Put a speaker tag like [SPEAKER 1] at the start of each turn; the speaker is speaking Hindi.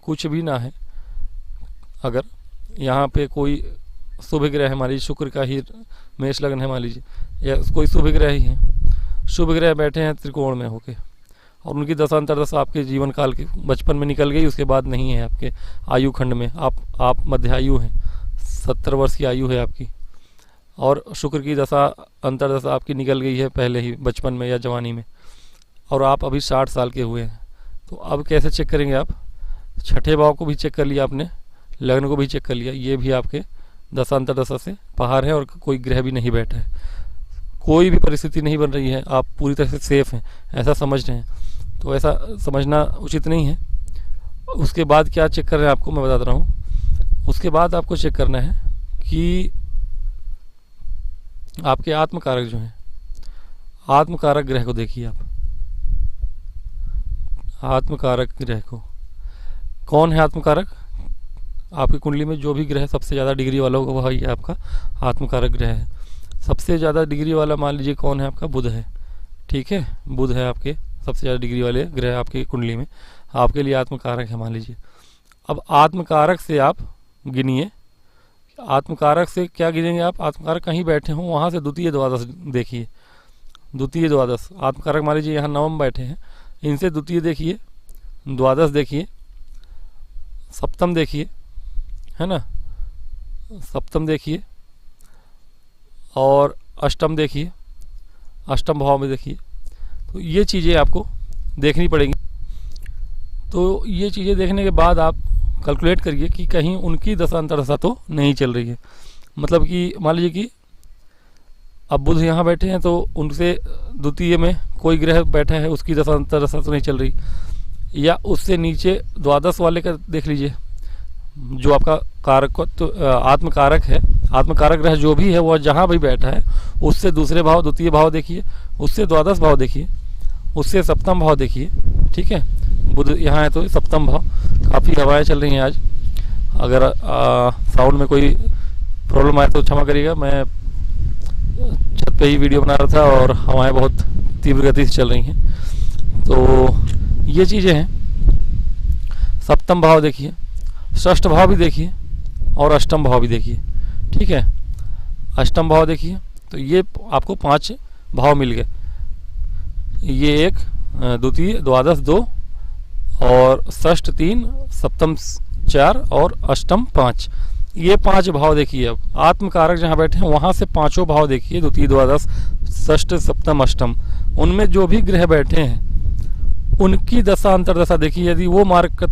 [SPEAKER 1] कुछ भी ना है, अगर यहाँ पे कोई शुभ ग्रह है, मान लीजिए शुक्र का ही मेष लग्न है मान लीजिए, या कोई शुभ ग्रह ही है, शुभ ग्रह बैठे हैं त्रिकोण में होके, और उनकी दशा अंतर्दशा आपके जीवन काल के बचपन में निकल गई, उसके बाद नहीं है आपके आयु खंड में, आप मध्यायु हैं, 70 वर्ष की आयु है आपकी, और शुक्र की दशा अंतर्दशा आपकी निकल गई है पहले ही बचपन में या जवानी में, और आप अभी 60 साल के हुए हैं। तो अब कैसे चेक करेंगे आप? छठे भाव को भी चेक कर लिया आपने, लग्न को भी चेक कर लिया, ये भी आपके दशा अंतर्दशा से बाहर है और कोई ग्रह भी नहीं बैठा है, कोई भी परिस्थिति नहीं बन रही है, आप पूरी तरह से सेफ हैं, ऐसा समझ रहे हैं। तो ऐसा समझना उचित नहीं है। उसके बाद क्या चेक कर रहे हैं आपको मैं बता रहा हूँ। उसके बाद आपको चेक करना है कि आपके आत्मकारक जो हैं, आत्मकारक ग्रह को देखिए आप, आत्मकारक ग्रह को, कौन है आत्मकारक? आपकी कुंडली में जो भी ग्रह सबसे ज़्यादा डिग्री वाला होगा वही आपका आत्मकारक ग्रह है। सबसे ज़्यादा डिग्री वाला मान लीजिए कौन है? आपका बुध है, ठीक है, बुध है आपके सबसे ज़्यादा डिग्री वाले ग्रह आपकी कुंडली में, आपके लिए आत्मकारक है मान लीजिए। अब आत्मकारक से आप गिनिए, आत्मकारक से क्या गिनेंगे आप? आत्मकारक कहीं बैठे हों वहाँ से द्वितीय द्वादश देखिए, द्वितीय द्वादश आत्मकारक मान लीजिए यहाँ नवम बैठे हैं, इनसे द्वितीय देखिए, द्वादश देखिए, सप्तम देखिए, है ना, सप्तम देखिए, और अष्टम देखिए, अष्टम भाव में देखिए। तो ये चीज़ें आपको देखनी पड़ेंगी। तो ये चीज़ें देखने के बाद आप कैलकुलेट करिए कि कहीं उनकी दशा अंतर्दशा तो नहीं चल रही है। मतलब कि मान लीजिए कि अब बुध यहाँ बैठे हैं तो उनसे द्वितीय में कोई ग्रह बैठा है, उसकी दशा अंतर्दशा तो नहीं चल रही, या उससे नीचे द्वादश वाले का देख लीजिए, जो आपका कारक तो आत्मकारक है, आत्मकारक ग्रह जो भी है वह जहाँ भी बैठा है उससे दूसरे भाव, द्वितीय भाव देखिए, उससे द्वादश भाव देखिए, उससे सप्तम भाव देखिए, ठीक है। बुध यहाँ है तो सप्तम भाव, काफ़ी हवाएं चल रही हैं आज, अगर साउंड में कोई प्रॉब्लम आए तो क्षमा करिएगा, मैं छत पे ही वीडियो बना रहा था और हवाएं बहुत तीव्र गति से चल रही हैं। तो ये चीज़ें हैं। सप्तम भाव देखिए, षष्ठ भाव भी देखिए, और अष्टम भाव भी देखिए, ठीक है। अष्टम भाव देखिए, तो ये आपको 5 भाव मिल गए, ये 1, द्वितीय, द्वादश 2, और षष्ठ 3, सप्तम 4 और अष्टम 5, ये 5 भाव देखिए। अब आत्मकारक जहाँ बैठे हैं वहाँ से 5 भाव देखिए, द्वितीय, द्वादश, षष्ठ, सप्तम, अष्टम, उनमें जो भी ग्रह बैठे हैं उनकी दशा अंतर्दशा देखिए। यदि वो मार्ग